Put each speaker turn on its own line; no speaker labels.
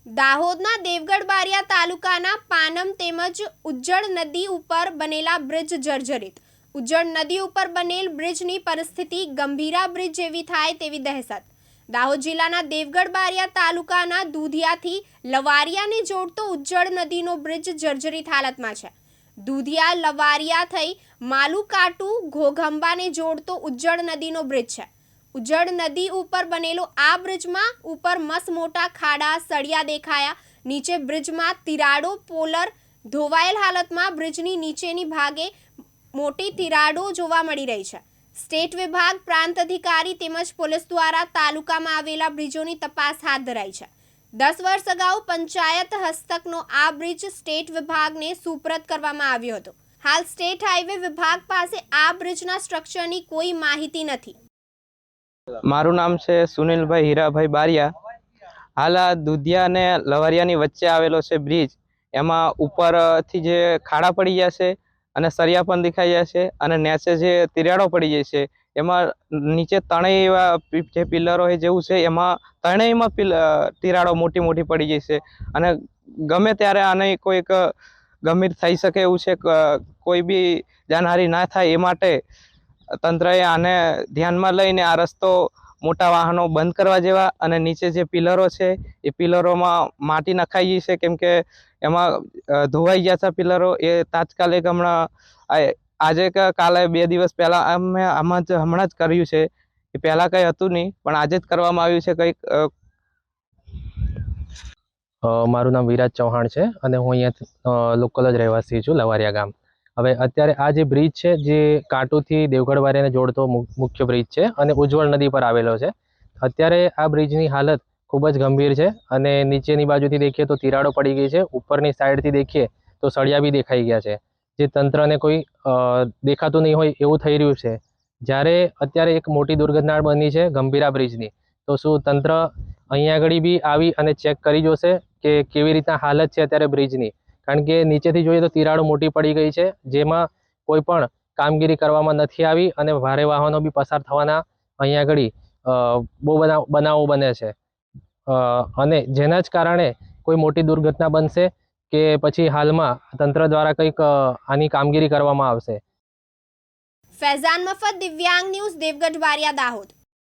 દાહોદના દેવગઢ બારિયા તાલુકાના પાનમ તેમજ ઉજ્જડ નદી ઉપર બનેલા બ્રિજ જર્જરિત। ઉજ્જડ નદી ઉપર બનેલ બ્રિજની પરિસ્થિતિ ગંભીરા બ્રિજ જેવી થાય તેવી દહેશત। દાહોદ જિલ્લાના દેવગઢ બારિયા તાલુકાના દુધિયાથી લવારિયાને જોડતો ઉજ્જડ નદીનો બ્રિજ જર્જરિત હાલતમાં છે। દુધિયા લવારિયા થઈ માલુકાટુ ઘોઘંબાને જોડતો ઉજ્જડ નદીનો બ્રિજ છે। ઉજ્જડ નદી ઉપર બનેલો આ બ્રિજમાં ઉપર મસ મોટા ખાડા સળિયા દેખાયા। નીચે બ્રિજમાં તિરાડો પોલર ધોવાયેલ હાલતમાં બ્રિજની નીચેની ભાગે મોટી તિરાડો જોવા મળી રહી છે। સ્ટેટ વિભાગ પ્રાંત અધિકારી તેમજ પોલીસ દ્વારા તાલુકામાં આવેલા બ્રિજોની તપાસ હાથ ધરાઈ છે। 10 વર્ષ અગાઉ પંચાયત હસ્તકનો આ બ્રિજ સ્ટેટ વિભાગને સુપરત કરવામાં આવ્યો હતો। હાલ સ્ટેટ હાઈવે વિભાગ પાસે આ બ્રિજના સ્ટ્રક્ચરની કોઈ માહિતી નથી।
મારું નામ છે સુનિલભાઈ હીરાભાઈ બારિયા। હાલ આ દુધિયા અને લવારિયાની વચ્ચે આવેલો છે બ્રિજ। એમાં ઉપરથી જે ખાડા પડી ગયા છે અને સળિયા પણ દેખાઈ ગયા છે અને નીચે જે તિરાડો પડી જાય છે એમાં નીચે ત્રણેય એવા જે પિલરો હોય જેવું છે એમાં ત્રણેયમાં તિરાડો મોટી મોટી પડી જાય છે અને ગમે ત્યારે આને કોઈક ગંભીર થઈ શકે એવું છે। કોઈ બી જાનહાનિ ના થાય એ માટે તંત્રએ આને ધ્યાનમાં લઈને આ રસ્તો મોટા વાહનો બંધ કરવા જેવા અને નીચે જે પિલરો છે એ પિલરોમાં માટી નખાઈ ગઈ છે કેમ કે એમાં ધોવાઈ ગયા છે પિલરો। એ તાત્કાલિક હમણાં આજે કે કાલે 2 દિવસ પહેલાં અમે હમણાં જ કર્યું છે। એ પહેલાં કંઈ હતું નહીં પણ આજે જ કરવામાં આવ્યું છે કંઈક।
મારું નામ વિરાજ ચૌહાણ છે અને હું અહીંયા લોકલ જ રહેવાસી છું, લવારિયા ગામ। હવે અત્યારે આ જે બ્રિજ છે જે કાંટુથી દેવગઢ બારિયાને જોડતો મુખ્ય બ્રિજ છે અને ઉજ્જવળ નદી પર આવેલો છે। અત્યારે આ બ્રિજની હાલત ખૂબ જ ગંભીર છે અને નીચેની બાજુથી દેખીએ તો તિરાડો પડી ગઈ છે, ઉપરની સાઈડથી દેખીએ તો સળિયા બી દેખાઈ ગયા છે, જે તંત્રને કોઈ દેખાતું નહીં હોય એવું થઈ રહ્યું છે। જ્યારે અત્યારે એક મોટી દુર્ઘટના બની છે ગંભીરા બ્રિજની, તો શું તંત્ર અહીંયા આગળ બી આવી અને ચેક કરી જોશે કે કેવી રીતના હાલત છે અત્યારે બ્રિજની? કારણ કે નીચેથી જોઈએ તો તિરાડો મોટી પડી ગઈ છે, જેમાં કોઈ પણ કામગીરી કરવામાં નથી આવી અને ભારે વાહનો બી પસાર થવાના અહીંયા આગળ બહુ બધા બનાવો બને છે અને જેના જ કારણે કોઈ મોટી દુર્ઘટના બનશે કે પછી હાલમાં તંત્ર દ્વારા કંઈક આની કામગીરી કરવામાં આવશે।
ફૈઝાન મફત, દિવ્યાંગ ન્યૂઝ, દેવગઢ બારિયા, દાહોદ।